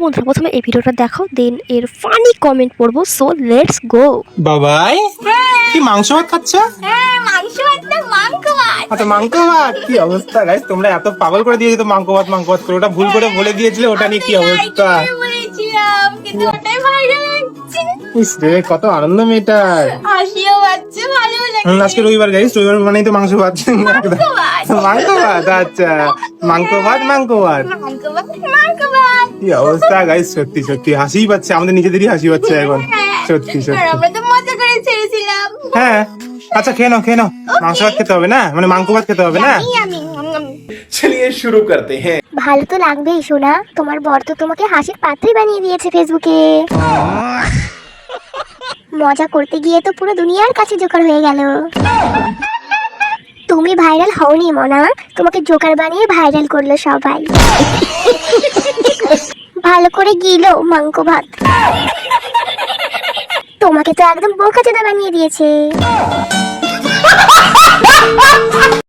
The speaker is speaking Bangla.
বন্ধুরা প্রথমে এই ভিডিওটা দেখো, দেন এর ফানি কমেন্ট পড়বো। So let's go. বাবাই কি মাংস ভাত খাচ্ছ? মাংস ভাত না, মাংস ভাত। আচ্ছা মাংস ভাত, কি অবস্থা গাইস, তোমরা এত পাগল করে দিয়েছো তো মাংস ভাত করে, ওটা ভুল করে বলে দিয়েছিলে, ওটা নিয়ে কি অবস্থা? বলেছিলাম কিন্তু ওটাই ভাইরাল হচ্ছে। ইস রে, কত আনন্দ মেয়েটার। হাসিও পাচ্ছে, ভালো লাগে। আজকে রবিবার গাইস, রবিবার মানেই তো মাংস ভাত। মাংস ভাত, আচ্ছা মাংস ভাত। মাংস ভাত, মাংস ভাত। কি অবস্থা গাইস, সত্যি সত্যি হাসিই পাচ্ছে, আমাদের নিজেদেরই হাসি পাচ্ছে এখন, সত্যি আর সত্যি। আমরা তো মজা করে ছেড়েছিলাম। হ্যাঁ আচ্ছা খেয়ে নাও, মাংস ভাত খেতে হবে না, মানে মাংস ভাত খেতে হবে না। चलिए शुरू करते हैं। ভালো তো লাগবেই সোনা, তোমার বর তো তোমাকে হাসির পাত্রী বানিয়ে দিয়েছে ফেসবুকে। মজা করতে গিয়ে তো পুরো দুনিয়ার কাছে জোকার হয়ে গেল। তুমি ভাইরাল হওনি মনা, তোমাকে জোকার বানিয়ে ভাইরাল করলো সবাই। ভালো করে গিলো মাংস ভাত। তোমাকে তো একদম বোকাচোদা বানিয়ে দিয়েছে।